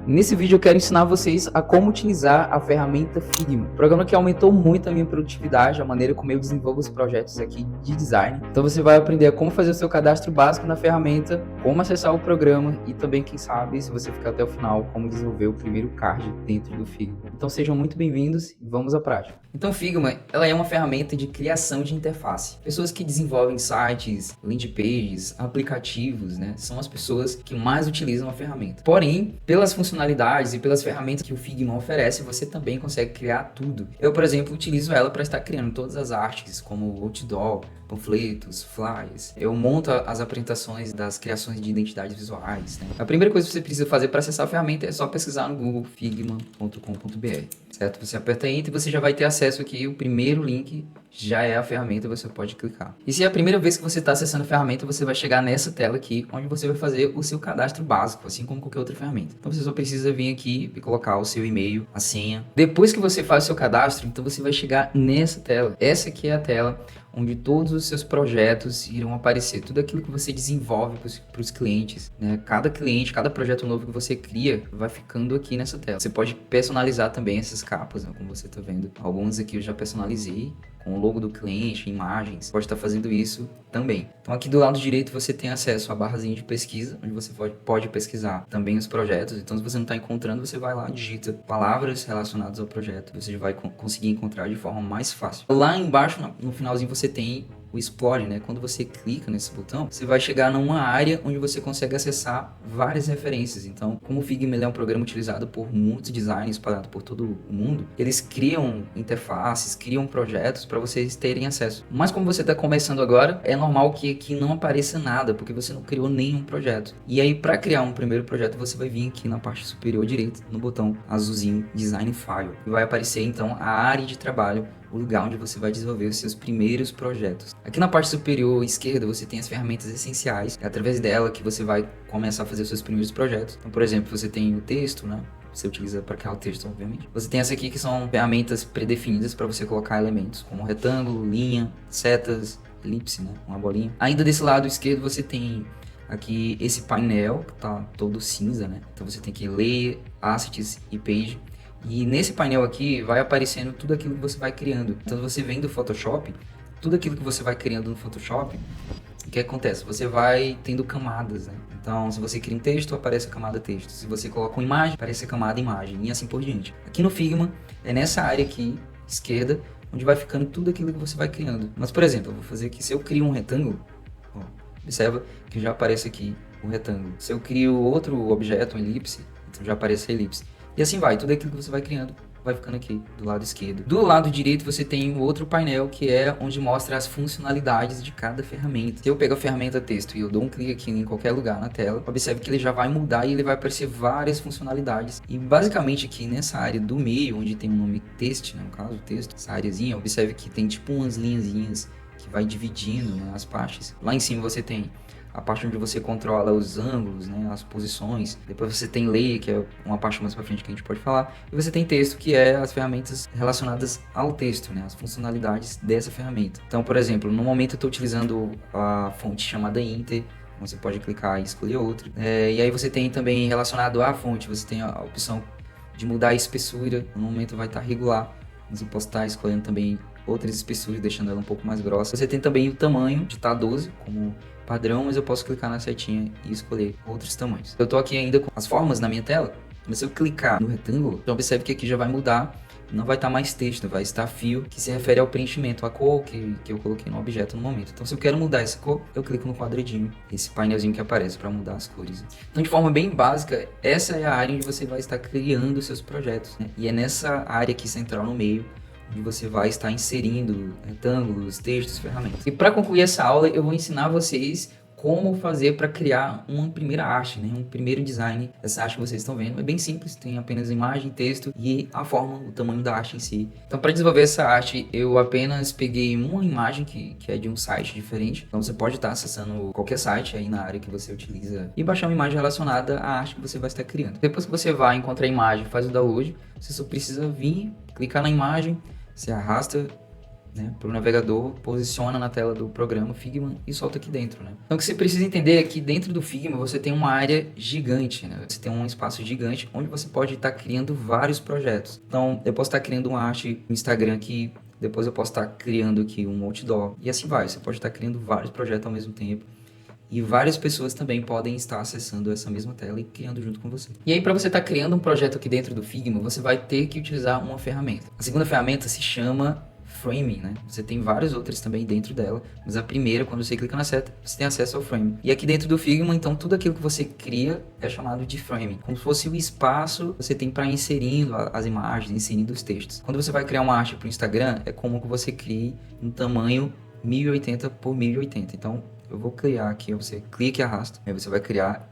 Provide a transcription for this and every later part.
Nesse vídeo eu quero ensinar vocês a como utilizar a ferramenta Figma, programa que aumentou muito a minha produtividade, a maneira como eu desenvolvo os projetos aqui de design. Então você vai aprender como fazer o seu cadastro básico na ferramenta, como acessar o programa e também, quem sabe, se você ficar até o final, como desenvolver o primeiro card dentro do Figma. Então sejam muito bem-vindos e vamos à prática. Então Figma, ela é uma ferramenta de criação de interface. Pessoas que desenvolvem sites, landing pages, aplicativos, né, são as pessoas que mais utilizam a ferramenta. Porém, pelas funcionalidades e pelas ferramentas que o Figma oferece, você também consegue criar tudo. Eu, por exemplo, utilizo ela para estar criando todas as artes, como outdoor, panfletos, flyers. Eu monto as apresentações das criações de identidades visuais, né? A primeira coisa que você precisa fazer para acessar a ferramenta é só pesquisar no Google figma.com.br, certo? Você aperta Enter e você já vai ter acesso aqui. O primeiro link já é a ferramenta, você pode clicar. E se é a primeira vez que você está acessando a ferramenta, você vai chegar nessa tela aqui, onde você vai fazer o seu cadastro básico, assim como qualquer outra ferramenta. Então você só precisa vir aqui e colocar o seu e-mail, a senha. Depois que você faz o seu cadastro, então você vai chegar nessa tela. Essa aqui é a tela onde todos os seus projetos irão aparecer, tudo aquilo que você desenvolve para os clientes, né? Cada cliente, cada projeto novo que você cria vai ficando aqui nessa tela. Você pode personalizar também essas capas, né? Como você está vendo. Alguns aqui eu já personalizei com o logo do cliente, imagens. Pode estar fazendo isso também. Então aqui do lado direito você tem acesso à barrazinha de pesquisa, onde você pode pesquisar também os projetos. Então se você não está encontrando, você vai lá, digita palavras relacionadas ao projeto. Você já vai conseguir encontrar de forma mais fácil. Lá embaixo, no finalzinho, você tem o Explore, né? Quando você clica nesse botão, você vai chegar numa área onde você consegue acessar várias referências. Então, como o Figma é um programa utilizado por muitos designers espalhados por todo o mundo, eles criam interfaces, criam projetos para vocês terem acesso. Mas como você está começando agora, é normal que aqui não apareça nada, porque você não criou nenhum projeto. E aí, para criar um primeiro projeto, você vai vir aqui na parte superior direita, no botão azulzinho Design File. E vai aparecer, então, a área de trabalho, o lugar onde você vai desenvolver os seus primeiros projetos. Aqui na parte superior esquerda você tem as ferramentas essenciais, é através dela que você vai começar a fazer os seus primeiros projetos. Então, por exemplo, você tem o texto, né? Você utiliza para criar o texto, obviamente. Você tem essa aqui que são ferramentas predefinidas para você colocar elementos, como retângulo, linha, setas, elipse, né? Uma bolinha. Ainda desse lado esquerdo você tem aqui esse painel que tá todo cinza, né? Então você tem que ler assets e page. E nesse painel aqui vai aparecendo tudo aquilo que você vai criando. Então você vem do Photoshop, tudo aquilo que você vai criando no Photoshop, o que acontece? Você vai tendo camadas, né? Então se você cria um texto, aparece a camada texto. Se você coloca uma imagem, aparece a camada imagem e assim por diante. Aqui no Figma, é nessa área aqui, esquerda, onde vai ficando tudo aquilo que você vai criando. Mas por exemplo, eu vou fazer aqui, se eu crio um retângulo, ó, observa que já aparece aqui o retângulo. Se eu crio outro objeto, um elipse, então já aparece a elipse. E assim vai, tudo aquilo que você vai criando vai ficando aqui do lado esquerdo. Do lado direito você tem um outro painel que é onde mostra as funcionalidades de cada ferramenta. Se eu pego a ferramenta texto e eu dou um clique aqui em qualquer lugar na tela, observe que ele já vai mudar e ele vai aparecer várias funcionalidades. E basicamente aqui nessa área do meio, onde tem o nome text, né, no caso texto, essa areazinha, observe que tem tipo umas linhazinhas que vai dividindo, né, as partes. Lá em cima você tem a parte onde você controla os ângulos, né, as posições. Depois você tem layer, que é uma parte mais pra frente que a gente pode falar. E você tem texto, que é as ferramentas relacionadas ao texto, né, as funcionalidades dessa ferramenta. Então, por exemplo, no momento eu estou utilizando a fonte chamada Inter. Você pode clicar e escolher outra. E aí você tem também relacionado à fonte, você tem a opção de mudar a espessura. No momento vai estar regular, mas eu posso estar escolhendo também outras espessuras, deixando ela um pouco mais grossa. Você tem também o tamanho de estar 12, como padrão, mas eu posso clicar na setinha e escolher outros tamanhos. Eu tô aqui ainda com as formas na minha tela, mas se eu clicar no retângulo, então observe que aqui já vai mudar, não vai estar mais texto, vai estar fio, que se refere ao preenchimento, a cor que eu coloquei no objeto no momento. Então se eu quero mudar essa cor, eu clico no quadradinho, esse painelzinho que aparece para mudar as cores. Então de forma bem básica, essa é a área onde você vai estar criando os seus projetos, né? E é nessa área aqui central no meio, onde você vai estar inserindo retângulos, textos, ferramentas. E para concluir essa aula, eu vou ensinar vocês como fazer para criar uma primeira arte, né? Um primeiro design. Essa arte que vocês estão vendo é bem simples, tem apenas imagem, texto e a forma, o tamanho da arte em si. Então para desenvolver essa arte, eu apenas peguei uma imagem que é de um site diferente. Então você pode estar acessando qualquer site aí na área que você utiliza e baixar uma imagem relacionada à arte que você vai estar criando. Depois que você vai encontrar a imagem, faz o download, você só precisa vir, clicar na imagem, você arrasta né, para o navegador, posiciona na tela do programa Figma e solta aqui dentro, né? Então o que você precisa entender é que dentro do Figma você tem uma área gigante, né? Você tem um espaço gigante onde você pode estar criando vários projetos. Então eu posso estar criando uma arte no Instagram aqui, depois eu posso estar criando aqui um outdoor e assim vai. Você pode estar criando vários projetos ao mesmo tempo. E várias pessoas também podem estar acessando essa mesma tela e criando junto com você. E aí, para você estar criando um projeto aqui dentro do Figma, você vai ter que utilizar uma ferramenta. A segunda ferramenta se chama Frame, né? Você tem várias outras também dentro dela, mas a primeira, quando você clica na seta, você tem acesso ao Frame. E aqui dentro do Figma, então, tudo aquilo que você cria é chamado de Frame. Como se fosse o espaço que você tem para inserindo as imagens, inserindo os textos. Quando você vai criar uma arte para o Instagram, é como que você crie um tamanho 1080 por 1080. Então, eu vou criar aqui, você clica e arrasta, aí você vai criar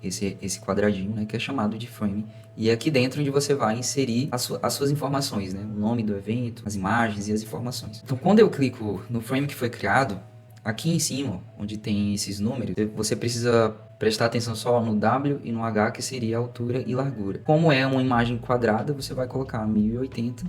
esse quadradinho, né, que é chamado de frame, e é aqui dentro onde você vai inserir as suas informações, né, o nome do evento, as imagens e as informações. Então, quando eu clico no frame que foi criado, aqui em cima, onde tem esses números, você precisa prestar atenção só no W e no H, que seria a altura e largura. Como é uma imagem quadrada, você vai colocar 1080,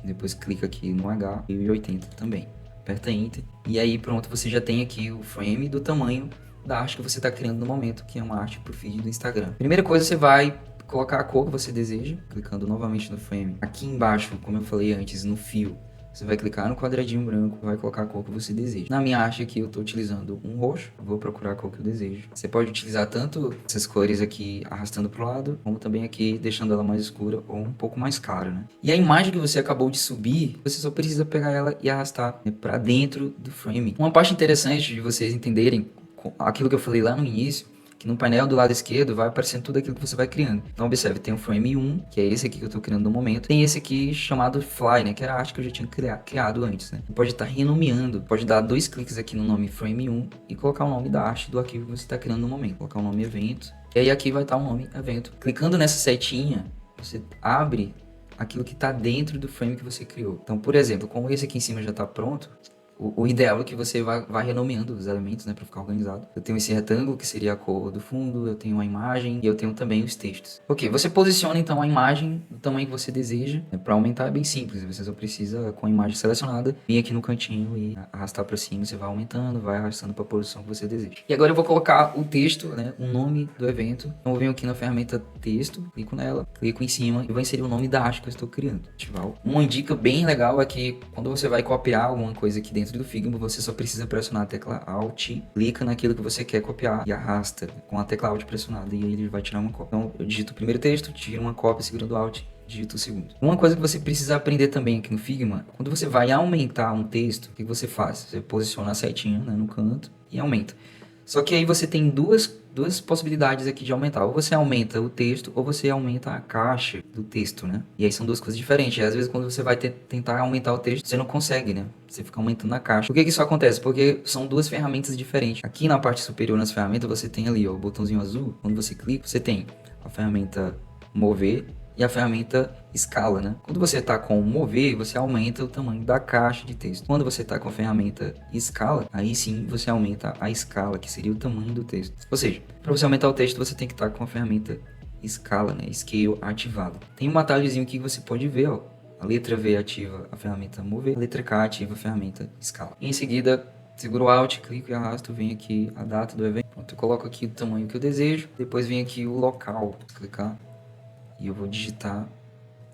depois clica aqui no H, 1080 também. Aperta Enter, e aí pronto, você já tem aqui o frame do tamanho da arte que você está criando no momento, que é uma arte para o feed do Instagram. Primeira coisa, você vai colocar a cor que você deseja, clicando novamente no frame. Aqui embaixo, como eu falei antes, no fio, você vai clicar no quadradinho branco, vai colocar a cor que você deseja. Na minha arte aqui eu estou utilizando um roxo, vou procurar a cor que eu desejo. Você pode utilizar tanto essas cores aqui arrastando para o lado, como também aqui deixando ela mais escura ou um pouco mais clara, né? E a imagem que você acabou de subir, você só precisa pegar ela e arrastar, né, para dentro do frame. Uma parte interessante de vocês entenderem aquilo que eu falei lá no início, que no painel do lado esquerdo vai aparecendo tudo aquilo que você vai criando. Então observe, tem o frame 1, que é esse aqui que eu estou criando no momento. Tem esse aqui chamado Fly, né, que era a arte que eu já tinha criado antes, né. Pode estar renomeando, pode dar 2 cliques aqui no nome frame 1 e colocar o nome da arte do arquivo que você está criando no momento. Colocar o nome evento, e aí aqui vai estar o nome evento. Clicando nessa setinha, você abre aquilo que está dentro do frame que você criou. Então, por exemplo, como esse aqui em cima já está pronto, o ideal é que você vá renomeando os elementos, né, para ficar organizado. Eu tenho esse retângulo, que seria a cor do fundo, eu tenho uma imagem e eu tenho também os textos. Ok, você posiciona então a imagem do tamanho que você deseja. Para aumentar é bem simples, você só precisa, com a imagem selecionada, vir aqui no cantinho e arrastar para cima, você vai aumentando, vai arrastando para a posição que você deseja. E agora eu vou colocar o texto, né, o nome do evento. Então eu venho aqui na ferramenta texto, clico nela, clico em cima e vou inserir o nome da arte que eu estou criando. Uma dica bem legal é que quando você vai copiar alguma coisa aqui dentro do Figma, você só precisa pressionar a tecla Alt, clica naquilo que você quer copiar e arrasta com a tecla Alt pressionada, e aí ele vai tirar uma cópia. Então eu digito o primeiro texto, tiro uma cópia segurando Alt, digito o segundo. Uma coisa que você precisa aprender também aqui no Figma, quando você vai aumentar um texto, o que você faz? Você posiciona a setinha, né, no canto e aumenta. Só que aí você tem duas possibilidades aqui de aumentar. Ou você aumenta o texto, ou você aumenta a caixa do texto, né? E aí são duas coisas diferentes. E às vezes quando você vai tentar aumentar o texto, você não consegue, né? Você fica aumentando a caixa. Por que isso acontece? Porque são duas ferramentas diferentes. Aqui na parte superior nas ferramentas, você tem ali, ó, o botãozinho azul. Quando você clica, você tem a ferramenta mover e a ferramenta escala, né? Quando você está com mover, você aumenta o tamanho da caixa de texto. Quando você está com a ferramenta escala, aí sim você aumenta a escala, que seria o tamanho do texto. Ou seja, para você aumentar o texto, você tem que estar com a ferramenta escala, né? Scale ativada. Tem um atalhozinho aqui que você pode ver, ó. A letra V ativa a ferramenta mover, a letra K ativa a ferramenta escala. E em seguida, seguro o Alt, clico e arrasto, vem aqui a data do evento. Pronto, eu coloco aqui o tamanho que eu desejo, depois vem aqui o local, clicar. E eu vou digitar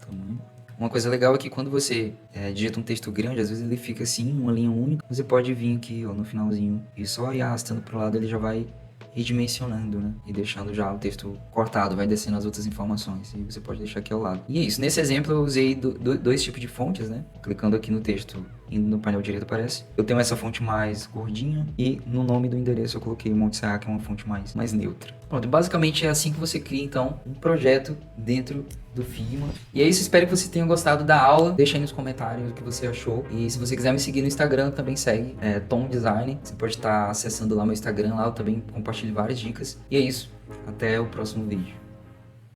tamanho. Uma coisa legal é que quando você digita um texto grande, às vezes ele fica assim, uma linha única. Você pode vir aqui, ó, no finalzinho e só ir arrastando para o lado, ele já vai redimensionando, né? E deixando já o texto cortado, vai descendo as outras informações. E você pode deixar aqui ao lado. E é isso. Nesse exemplo eu usei dois tipos de fontes, né? Clicando aqui no texto, indo no painel direito aparece. Eu tenho essa fonte mais gordinha e no nome do endereço eu coloquei Monte Serra, que é uma fonte mais neutra. Pronto, basicamente é assim que você cria então um projeto dentro do Figma. E é isso, espero que você tenha gostado da aula. Deixa aí nos comentários o que você achou. E se você quiser me seguir no Instagram, também segue, Tom Design. Você pode estar acessando lá meu Instagram, lá eu também compartilho várias dicas. E é isso, até o próximo vídeo.